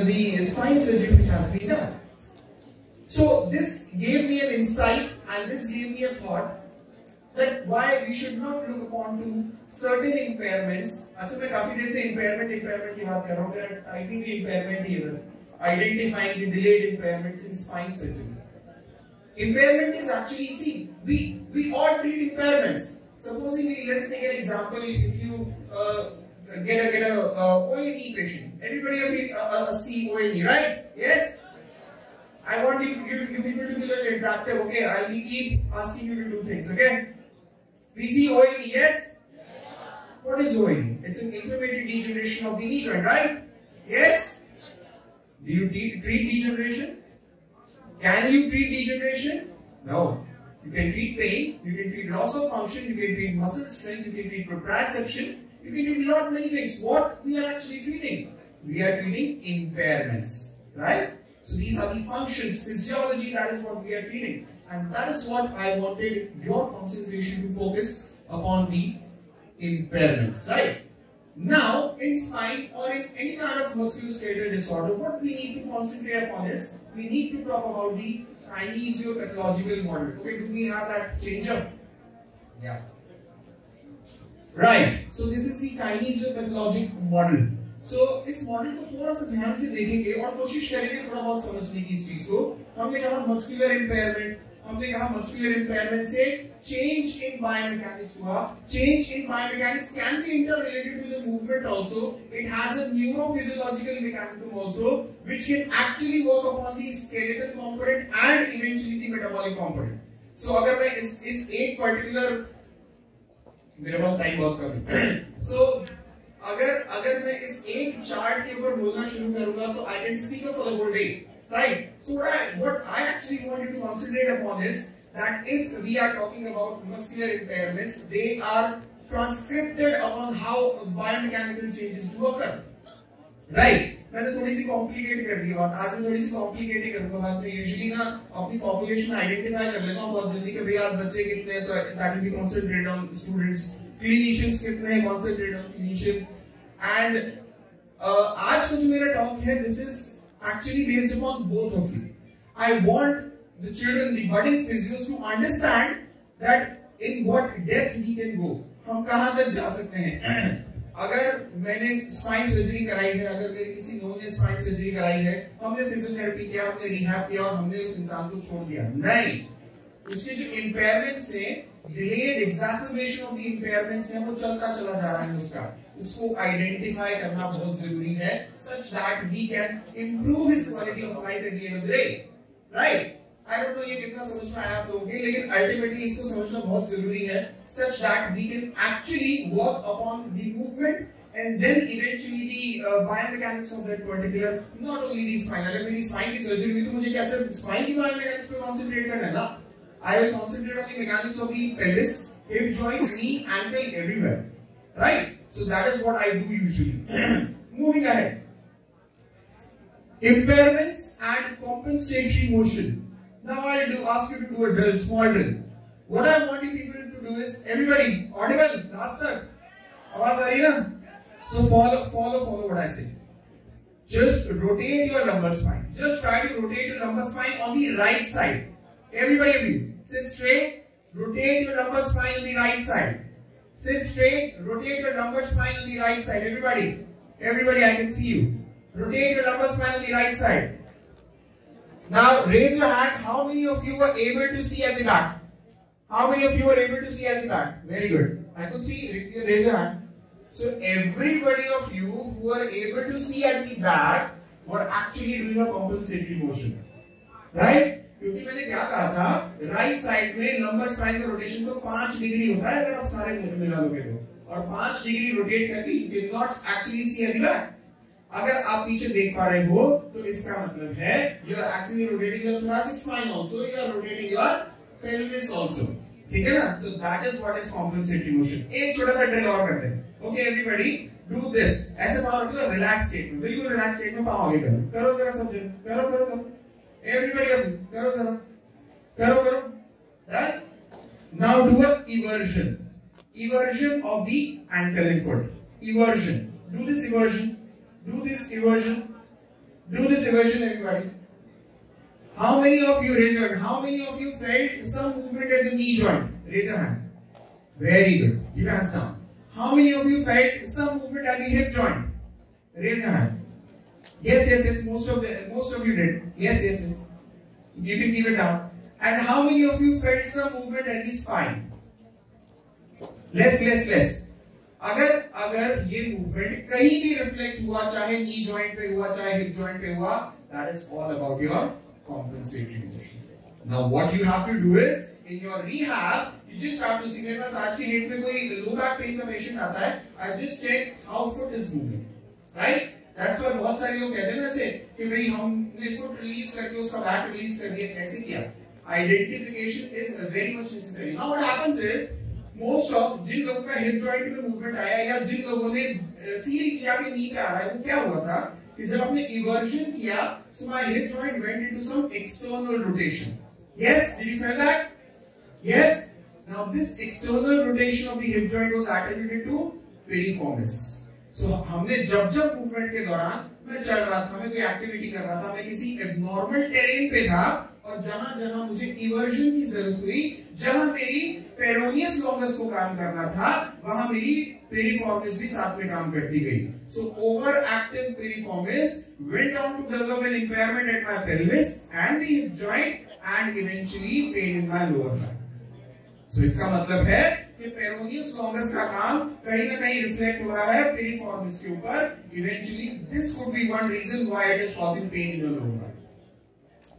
the spine surgery which has been done. So this gave me an insight and this gave me a thought that why we should not look upon to certain impairments. अच्छा मैं काफी देर से impairment की बात कर रहा हूँ, मेरा title भी impairment ही है, identifying the delayed impairments in spine surgery. Impairment is actually, see, we all treat impairments. Supposingly, let's take an example. If you get a ONE patient, everybody of you see ONE, right? Yes. I want you people to be a little interactive. Okay, I'll keep asking you to do things. Okay. We see ONE, yes. What is ONE? It's an inflammatory degeneration of the knee joint, right? Yes. Do you treat degeneration? Can you treat degeneration? No. You can treat pain, you can treat loss of function, you can treat muscle strength, you can treat proprioception, you can treat lot many things. What we are actually treating? We are treating impairments, right? So these are the functions, physiology, that is what we are treating. And that is what I wanted your concentration to focus upon, the impairments, right? Now, in spine or in any kind of musculoskeletal disorder, what we need to concentrate upon is, we need to talk about the kinesiopathological model. Okay, do we have that changer? Yeah. Right. So this is the kinesiopathologic model. So इस model को थोड़ा सा ध्यान से देखेंगे और कोशिश करेंगे थोड़ा बहुत समझने की इस चीज को. हमने कहा मस्कुलर इंपेयरमेंट, हमने कहा मस्कुलर इंपेयरमेंट से change in biomechanics हुआ. Change in biomechanics can be interrelated with the movement also. It has a neurophysiological mechanism also, which can actually work upon the skeletal component and eventually the metabolic component. So अगर मैं इस एक particular, मेरे पास time work कर so अगर मैं इस एक चार्ट के ऊपर बोलना शुरू करूंगा तो I can speak for the whole day, right? So what I actually wanted to concentrate upon is that if we are talking about muscular impairments, they are transcripted upon how biomechanical changes do occur, right? मैंने थोड़ी सी complicate कर दी बात, आज मैं थोड़ी सी complicate ही करूंगा बात. मैं यूजुअली ना अपनी पॉपुलेशन आइडेंटिफाई कर लेता हूँ बहुत जल्दी कि भैया बच्चे कितने हैं, तो that will be concentrate on students. Clinicians कितने हैं, कॉन्सेंट्रेट ऑन क्लिनिशियन. एंड आज का जो मेरा टॉक है, this is actually based upon both of you. I want the children, the budding physios, to understand that in what depth we can go. हम कहाँ तक जा सकते हैं. अगर मैंने स्पाइन सर्जरी कराई है, अगर मेरे किसी नोन ने स्पाइन सर्जरी कराई है, हमने फिजियोथेरेपी किया, हमने रिहैब किया और हमने उस इंसान को छोड़ दिया, नहीं. उसके जो इम्पेयरमेंट्स हैं, डिलेड एग्जैसर्बेशन ऑफ द इम्पेयरमेंट्स हैं, वो चलता चला जा रहा है उसका. उसको आइडेंटिफाई करना बहुत जरूरी है, such that we can improve his quality of life at the end of the day, right? I don't know ये कितना समझ में आया आप लोगों के, लेकिन अल्टीमेटली इसको समझना बहुत जरूरी है, such that we can actually work upon the movement and then eventually the biomechanics of that particular, not only the spine. अगर मेरी spine की surgery हुई तो मुझे क्या सिर्फ spine की biomechanics पे concentrate करना है ना? I will concentrate on the mechanics of the pelvis, hip joint, knee, ankle, everywhere, right? So that is what I do usually. Moving ahead, impairments and compensatory motion. Now I'll ask you to do a drill, small drill. What I want you people to do is, everybody, audible, last तक, आवाज आ रही है ना? So follow what I say. Just rotate your lumbar spine. Just try to rotate your lumbar spine on the right side. Everybody of you, sit straight, rotate your lumbar spine on the right side. Sit straight, rotate your lumbar spine on the right side. Everybody, I can see you. Rotate your lumbar spine on the right side. Now raise your hand. How many of you were able to see at the back? How many of you were able to see at the back? Very good. I could see. Raise your hand. So everybody of you who were able to see at the back were actually doing a compensatory motion, right? क्योंकि मैंने क्या कहा था, right side में lumbar spine का rotation तो 5 degree होता है अगर आप सारे मिला लोगे तो, और 5 डिग्री रोटेट करके you can not actually see at the back. अगर आप पीछे देख पा रहे हो तो इसका मतलब है you are actually rotating your thoracic spine also, you are rotating your pelvis also. ठीक है ना? So that is what is compensatory motion. एक छोटा सा ड्रिल और करते हैं. Okay everybody, do this. ऐसे पाँव रख लो रिलैक्स स्टेट में, बिल्कुल रिलैक्स स्टेट में पाँव आगे करो. करो जरा सब जन, करो. Everybody अभी करो जरा, करो. Right? Now do a eversion of the ankle and foot. Eversion. Do this eversion. Do this eversion. Do this eversion, everybody. How many of you, raise your hand, how many of you felt some movement at the knee joint? Raise your hand. Very good. Keep your hands down. How many of you felt some movement at the hip joint? Raise your hand. Yes. Most of you did. Yes. You can keep it down. And how many of you felt some movement at the spine? Less. अगर ये movement कहीं भी reflect हुआ, चाहे knee joint पे हुआ, चाहे hip joint पे हुआ, that is all about your compensatory motion. Now what you have to do is in your rehab, you just have to see. मेरे पास आज की डेट में कोई लो बैक पेन का पेशेंट आता है, I just check how foot is moving, right? That's why बहुत सारे लोग कहते हैं ना ऐसे कि भाई हमने फुट रिलीज करके उसका बैक रिलीज कर दिया, कैसे किया? Identification is very much necessary. Now what happens is most of जिन लोगों का हिप जॉइंट में मूवमेंट आया या जिन लोगों ने फील किया कि नी पे आ रहा है, वो क्या हुआ था कि जब आपने इवर्जन किया, so my hip joint went into some external rotation. Yes, did you feel that? Yes. Now this external rotation of the hip joint was attributed to piriformis. So हमने जब मूवमेंट के दौरान मैं चल रहा था, मैं कोई एक्टिविटी कर रहा था, मैं किसी एब्नॉर्मल टेरेन पे था और जहां मुझे इवर्जन की जरूरत हुई, जहां मेरी पेरोनियस लॉन्गस को काम करना था, वहां मेरी पेरिफॉर्मिस भी साथ में काम करती गई. So over active पेरिफॉर्मिस went on to develop an impairment at my pelvis and the hip joint and eventually pain in my lower back. So इसका मतलब है कि पेरोनियस लॉन्गस का काम कहीं ना कहीं रिफ्लेक्ट हो रहा है पेरिफॉर्मिस के ऊपर. Eventually this could be one reason why it is causing pain in your lower back.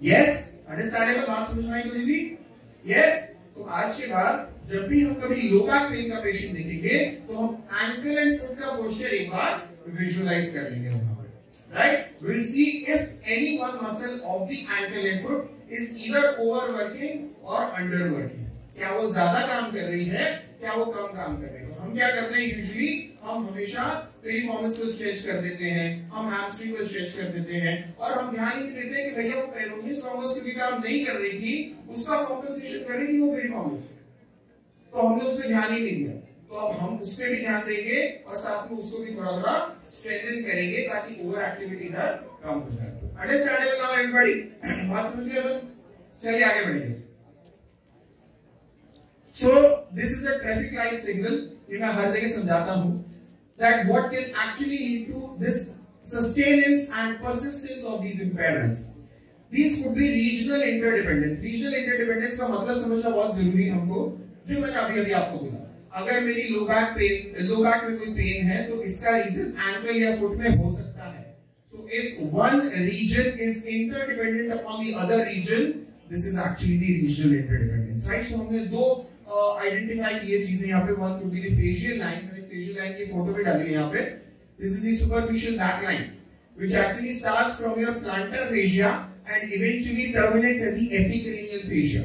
Yes, understandable, बात समझ में आई थोड़ी सी? यस. तो आज के बाद जब भी हम कभी लो बैक पेन का पेशेंट देखेंगे तो हम एंकल एंड फुट का पोस्चर एक बार विजुअलाइज कर लेंगे वहां पर, right? Will see if any one muscle of the ankle and foot is either over working और अंडर वर्किंग. क्या वो ज्यादा काम कर रही है, क्या वो कम काम कर रही है? तो हम क्या करते हैं यूजुअली, हम हमेशा पेरिफॉर्मिस को स्ट्रेच कर देते हैं, हम हैमस्ट्रिंग को स्ट्रेच कर देते हैं और हम ध्यान ही नहीं देते कि भैया वो पेरोनियस लॉन्गस क्योंकि काम नहीं कर रही थी, उसका कॉम्पेंसेशन कर रही थी वो पेरिफॉर्मिस, तो हमने उस पर ध्यान ही नहीं दिया. तो अब हम उस पर भी ध्यान देंगे और साथ में उसको भी थोड़ा स्ट्रेंथन करेंगे ताकि ओवर एक्टिविटी इधर कम हो जाए. Understandable now everybody? बात समझ गए? चलिए आगे बढ़िए. So this is the traffic light signal. ये मैं हर जगह समझाता हूँ that what can actually lead to this sustenance and persistence of these impairments. These could be regional interdependence. Regional interdependence का मतलब समझना बहुत जरूरी है हमको, जो मैंने अभी आपको बोला. अगर मेरी लो बैक में कोई पेन है तो इसका रीजन एंकल या फुट में हो सकता है. So if one region is interdependent upon the other region, this is actually the regional interdependence, right? So हमने दो आइडेंटिफाई किए चीजें यहाँ पे. One to be the fascial line. मैंने फेशियल लाइन की फोटो भी डाली है यहाँ पे. This is the superficial back line which actually starts from your plantar fascia and eventually terminates at the epicranial fascia.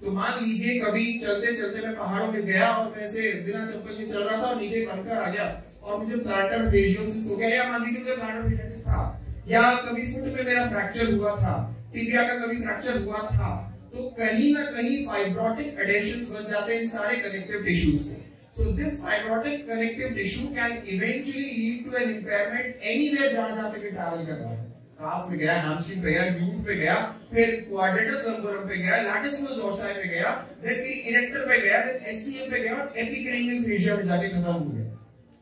तो मान लीजिए कभी चलते चलते मैं पहाड़ों में गया और मैं ऐसे बिना चप्पल के चल रहा था और नीचे कंकर आ गया और मुझे प्लांटर फेशियोसिस हो गया, या मान लीजिए मुझे प्लांटर फेशियोसिस था, या कभी फुट में मेरा फ्रैक्चर हुआ था, टिबिया का कभी फ्रैक्चर हुआ था, तो कहीं ना कहीं फाइब्रोटिक एडेशंस बन जाते हैं इन सारे कनेक्टिव टिश्यूज में. So this fibrotic connective tissue can eventually lead to an impairment anywhere जहां पे ट्रैवल कर रहा है. काफ में गया, हैमस्ट्रिंग पे गया, ग्लूट पे गया, फिर क्वाड्रेटस लंबोरम पे गया, लैटिसिमस डोर्साई पे गया, देन इरेक्टर पे गया, देन एससीएम पे गया और एपिक्रेनियल फेशिया में जाके खत्म हो गया.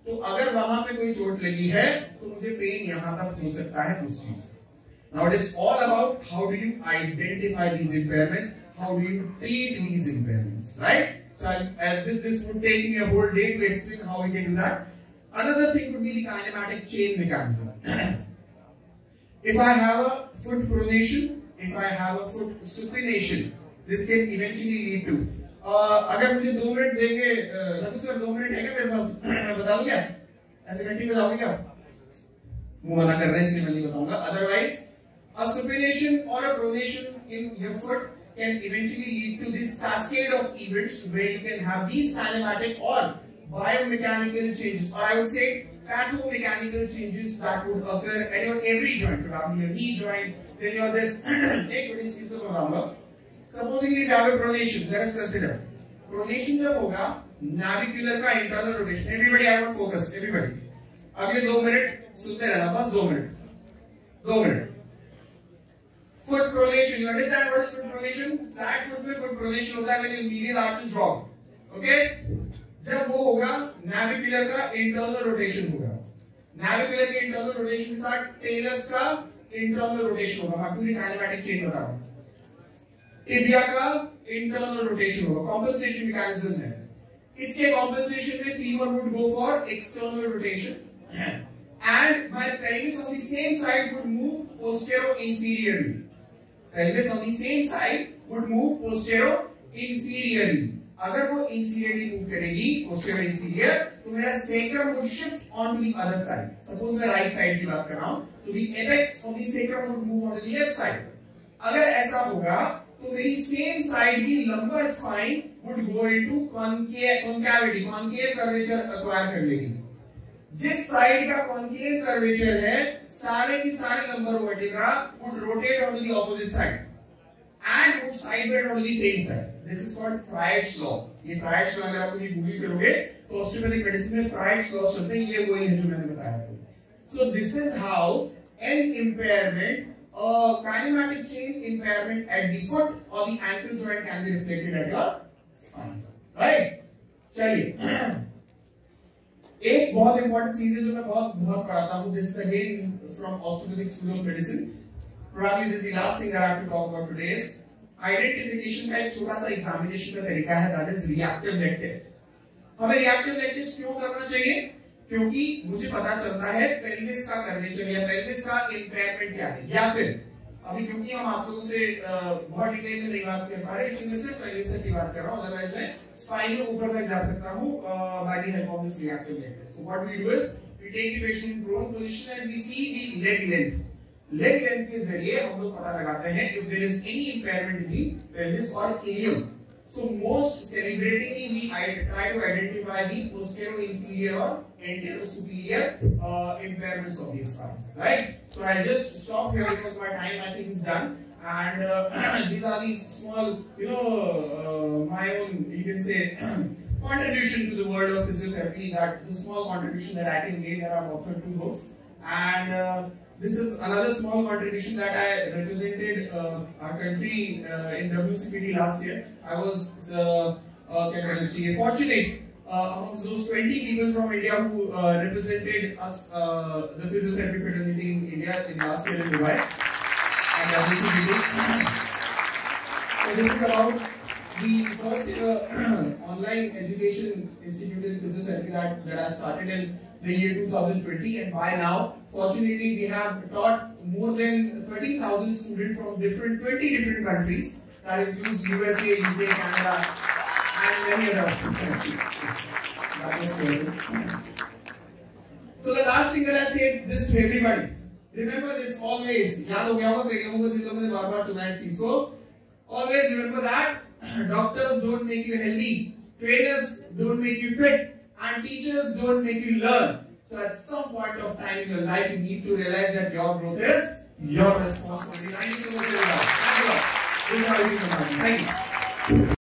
तो अगर वहां पे कोई चोट लगी है तो मुझे पेन यहां तक हो सकता है उस चीज. Now it is all about how do you identify these impairments, how do you treat these impairments, right? So this would take me a whole day to explain how we can do that. Another thing would be the kinematic chain mechanism. If I have a foot pronation, if I have a foot supination, this can eventually lead to. अगर मुझे 2 minute देंगे, Raghu sir 2 minute है क्या मेरे पास? बता दो क्या? ऐसे कंटिन्यू बताओगे क्या? मुंह मना कर रहे हैं इसलिए मैं नहीं बताऊंगा. Otherwise a supination or a pronation in your foot can eventually lead to this cascade of events where you can have these kinematic or biomechanical changes, or I would say pathomechanical changes that would occur at your every joint, probably your knee joint, then your this. एक छोटी सी तो बताऊंगा. Supposingly if you have a pronation, let us consider. Pronation जब होगा, navicular का internal rotation. Everybody, I want focus. Everybody. अगले 2 minute सुनते रहना, बस 2 minute. foot pronation. You understand what is foot pronation? Flat foot में foot pronation होता है when your medial arch is wrong. Okay? जब वो होगा navicular का internal rotation होगा. Navicular के internal rotation के साथ talus का internal rotation होगा. मैं पूरी kinematic chain बता रहा हूँ. Tibia का internal rotation होगा. Compensatory mechanism है. इसके compensation में femur would go for external rotation. And my pelvis on the same side would move posterior-inferiorly. Pelvis on the same side would move posterior-inferiorly. अगर वो inferiorly move करेगी, posterior-inferior, तो मेरा sacrum would shift onto the other side. Suppose मैं right side की बात कर रहा हूँ, तो the apex of the sacrum would move onto the left side. अगर ऐसा होगा, तो मेरी same side की lumbar spine would go into concavity, concave curvature acquire कर लेगी. जिस साइड का कॉन्केव कर्वेचर है सारे की सारे lumbar vertebra would rotate onto the opposite side and would sideward onto the same side. This is called Freyd's law. ये Freyd's law अगर आप मुझे गूगल करोगे तो ऑस्टियोपैथिक मेडिसिन में Freyd's law चलते हैं. ये वही है जो मैंने बताया आपको. So this is how an impairment, kinematic chain impairment at the foot or the ankle joint can be reflected at your spine. Right? चलिए. एक बहुत इंपॉर्टेंट चीज है जो मैं बहुत पढ़ाता हूँ. This is again from osteopathic school of medicine. Probably this is the last thing that I have to talk about today. Identification का एक छोटा सा एग्जामिनेशन का तरीका है, that is reactive leg test. हमें रिएक्टिव लेग टेस्ट क्यों करना चाहिए? क्योंकि मुझे पता चलता है पेल्विस का कर्वेचर या पेल्विस का इम्पेयरमेंट क्या है. या फिर अभी क्योंकि हम आप लोगों से बहुत डिटेल में नहीं बात कर पा रहे, इसलिए मैं सिर्फ पेल्विस की बात कर रहा हूं. अदरवाइज मैं स्पाइन में ऊपर तक जा सकता हूं by the help of this reactive leg test. So what we do is we take the patient in prone position and we see the leg length. Leg length के जरिए हम लोग पता लगाते हैं if there is any impairment in the pelvis और ilium. So most celebratingly we try to identify the posterior inferior or anterior superior impairments of the spine, right? So I'll just stop here because my time I think is done, and these are these small, my own, you can say, contribution to the world of physiotherapy. That the small contribution that I can make. There are authored 2 books, and this is another small contribution that I represented our country in WCPT last year. I was fortunate amongst those 20 people from India who represented us, the physiotherapy fraternity in India in last year in Dubai and WCPT. So this is about the first online education institute in physiotherapy that I started in the year 2020, and by now fortunately we have taught more than 13,000 students from 20 different countries. That includes USA, UK, Canada and many other countries. That was terrible. So the last thing that I said this to everybody, remember this always. याद हो गया होगा कई लोगों को जिन लोगों ने बार-बार सुना है इस चीज को. Always remember that doctors don't make you healthy, trainers don't make you fit, and teachers don't make you learn. So at some point of time in your life, you need to realize that your growth is your responsibility. Thank you so much. Thank you. This is how you can. Thank you.